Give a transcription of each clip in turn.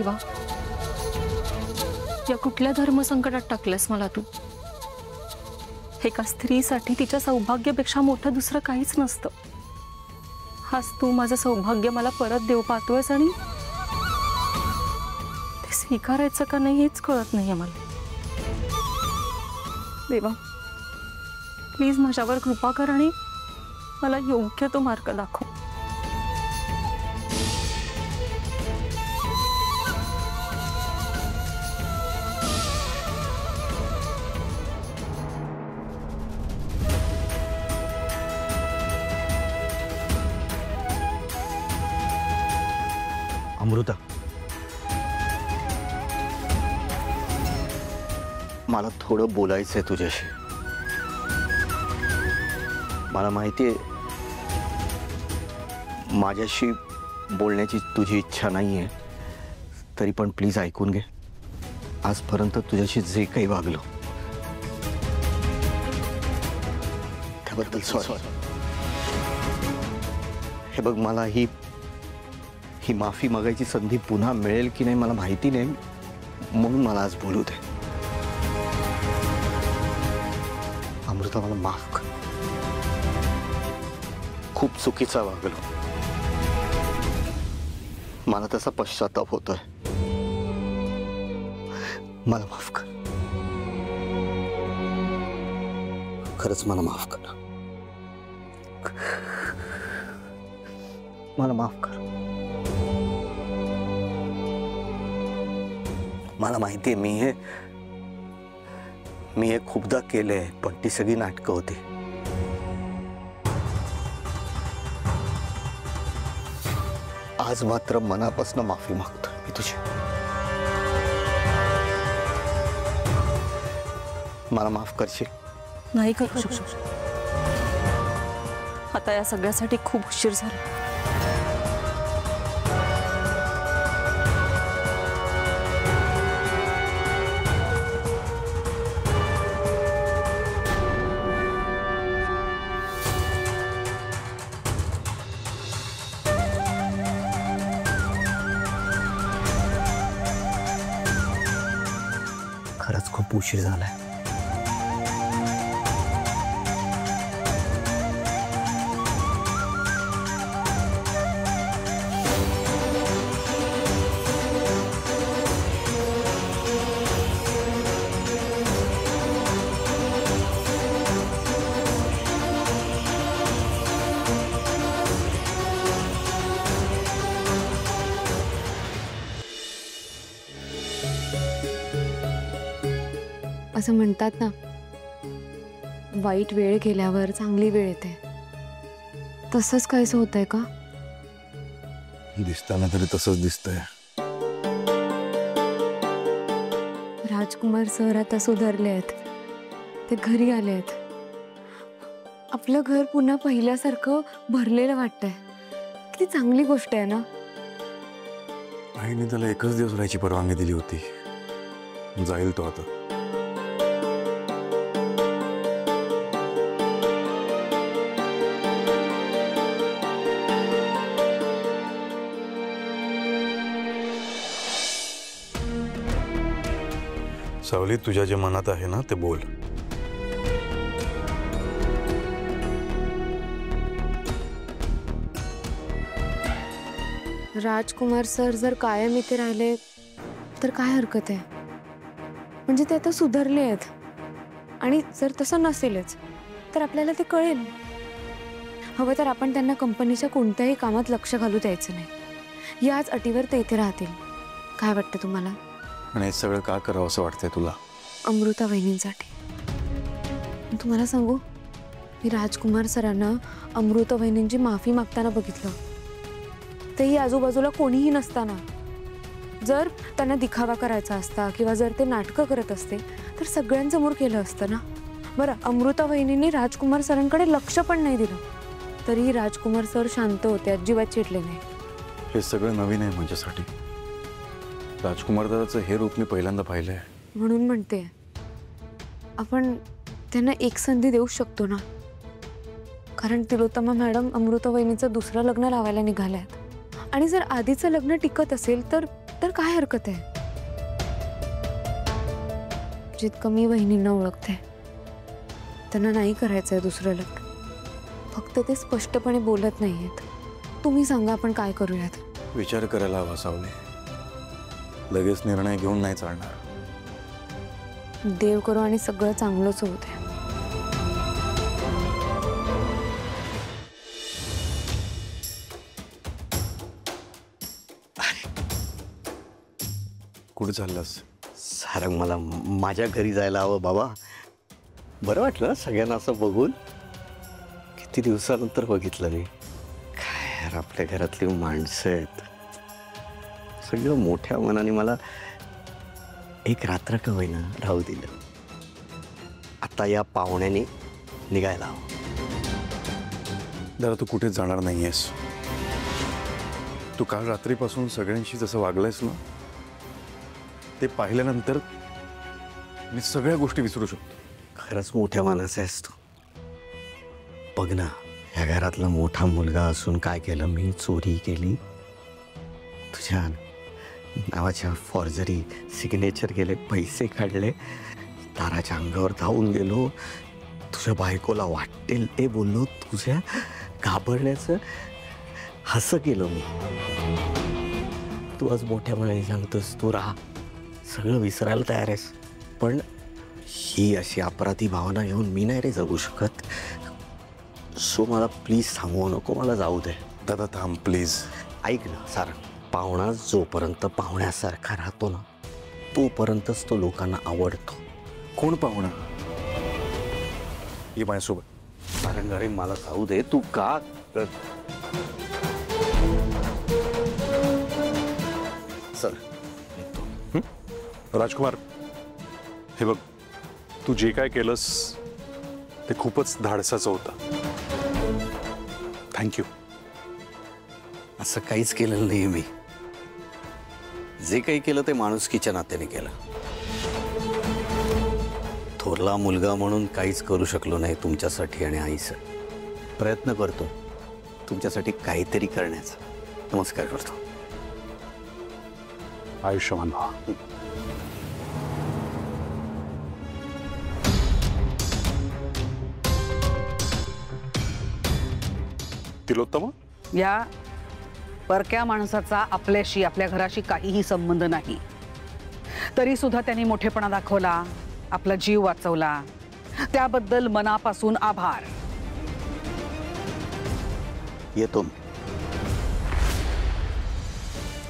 देवा, या कुठल्या धर्मसंकटात टाकलंस मला तू? एका स्त्रीसाठी तिच्या सौभाग्यापेक्षा मोठं दुसरं काहीच नसतं. हाच तू माझं सौभाग्य मला परत देऊ पाहतोयस आणि ते स्वीकारायचं का नाही हेच कळत नाहीये मला. देवा, प्लीज माझ्यावर कृपा कर आणि मला योग्य तो मार्ग दाखव. अमृता, मला थोडं बोलायचंय तुझ्याशी. मला माहितीये माझ्याशी बोलण्याची तुझी इच्छा नाहीये, तरी पण प्लीज ऐकून घे. आजपर्यंत तुझ्याशी जे काही वागलो त्याबद्दल सॉरी. हे बघ, मला ही माफी मागायची संधी पुन्हा मिळेल की नाही मला माहिती नाही, म्हणून मला आज बोलू दे. अमृता, मला माफ कर. खूप चुकीचा वागलो. मला त्याचा पश्चाताप होतोय. मला माफ कर. खरंच मला माफ कर. मला माफ कर. मला माहितीये मी हे खूपदा केलंय, पण ती सगळी नाटकं होती. आज मात्र मनापासून माफी मागतो मी तुझी. मला माफ करशील? नाही करू शकतो. आता या सगळ्यासाठी खूप उशीर झाला. खरंच खूप उशीर झालाय. असं म्हणतात ना, वाईट वेळ गेल्यावर चांगली वेळ येते. तसंच काहीच होतंय का? दिसताना तरी तसंच दिसतंय. राजकुमार सर आता सुधारले आहेत. ते घरी आले आहेत. आपलं घर पुन्हा पहिल्यासारखं भरलेलं वाटतंय. किती चांगली गोष्ट आहे ना. आईने त्याला एकच दिवस राहायची परवानगी दिली होती. जाईल तो आता. सावली, तुझ्या जे मनात आहे ना ते बोल. राजकुमार सर जर कायम इथे राहिले तर काय हरकत आहे? म्हणजे ते आता सुधारले आहेत. आणि जर तसं नसेलच तर आपल्याला ते कळेल. हवं तर आपण त्यांना कंपनीच्या कोणत्याही कामात लक्ष घालू द्यायचं नाही. याच अटीवर ते इथे राहतील. काय वाटतं तुम्हाला? आणि हे सगळं का करावं असं वाटतंय तुला? अमृता वहिनींसाठी. तुम्हाला सांगू, मी राजकुमार सरांना अमृता वहिनींची माफी मागताना बघितलं. तेही आजूबाजूला कोणीही नसताना. जर त्यांना दिखावा करायचा असता किंवा जर ते नाटकं करत असते तर सगळ्यांसमोर केलं असतं ना. बरं, अमृता वहिनींनी राजकुमार सरांकडे लक्ष पण नाही दिलं, तरीही राजकुमार सर शांत होते, अजिबात चिडले नाही. हे सगळं नवीन आहे माझ्यासाठी. राजकुमार दादाचं हे रूप मी पहिल्यांदा पाहिलंय. म्हणून म्हणते, आपण त्यांना एक संधी देऊ शकतो ना. कारण तिलोत्तमा मॅडम अमृता वहिनीचं दुसरं लग्न लावायला निघाल्यात. आणि जर आधीचं लग्न टिकत असेल तर तर काय हरकत आहे? जितकं मी वहिनींना ओळखते त्यांना नाही करायचंय दुसरं लग्न. फक्त ते स्पष्टपणे बोलत नाहीयेत. तुम्ही सांगा आपण काय करूयात? विचार करायला हवा सावले. लगेच निर्णय घेऊन नाही चालणार. देव करू आणि सगळं चांगलंच होऊ दे. कुठे चाललास? सारंग, मला माझ्या घरी जायला हवं बाबा. बरं वाटलं सगळ्यांना असं बघून. किती दिवसानंतर बघितलं मी. काय यार, आपल्या घरातली माणसं आहेत. सगळं मोठ्या मनाने मला एक रात्र का होईना राहू दिलं. आता या पाहुण्याने निघायला हवं. जरा तू कुठेच जाणार नाहीयेस. तू काल रात्रीपासून सगळ्यांशी जसं वागलायस ना, ते पाहिल्यानंतर मी सगळ्या गोष्टी विसरू शकतो. खरंच मोठ्या मानाचा आहेस तू. बघ ना, या घरातला मोठा मुलगा असून काय केलं मी? चोरी केली, तुझ्या नावाच्या फॉर्जरी सिग्नेचर केले, पैसे काढले, ताराच्या अंगावर धावून गेलो, तुझ्या बायकोला वाटेल ते बोललो, तुझ्या घाबरण्याचं हसं केलं मी. तू आज मोठ्या मनाने सांगतोस तू राहा, सगळं विसरायला तयार आहेस. पण ही अशी अपराधी भावना घेऊन मी नाही रे जगू शकत. सो मला प्लीज थांबवू नको, मला जाऊ दे. दादा थांब प्लीज. ऐक ना सारंग, पाहुणा जोपर्यंत पाहुण्यासारखा राहतो ना, तोपर्यंतच तो लोकांना आवडतो. कोण पाहुणा? ये माझ्यासोबत. सारंग, अरे मला जाऊ दे. तू का चल निघतो. राजकुमार, हे बघ, तू जे काय केलंस ते खूपच धाडसाचं होतं. थँक्यू. असं काहीच केलेलं नाही मी. जे काही केलं ते माणुसकीच्या नात्याने केलं. थोरला मुलगा म्हणून काहीच करू शकलो नाही तुमच्यासाठी आणि आईचं. प्रयत्न करतो तुमच्यासाठी काहीतरी करण्याचा. नमस्कार करतो. आयुष्यमान व्हा. तिलोत्तम, या परक्या माणसाचा आपल्याशी, आपल्या घराशी काहीही संबंध नाही. तरी सुद्धा त्यांनी मोठेपणा दाखवला, आपला जीव वाचवला. त्याबद्दल मनापासून आभार. येतो.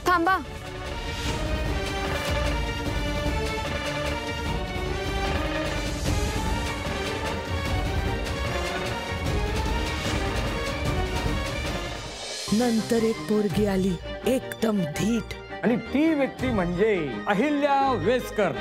थांबा. नंतर एक पोरगी आली, एकदम धीट. आणि ती व्यक्ती म्हणजे अहिल्या वेसकर.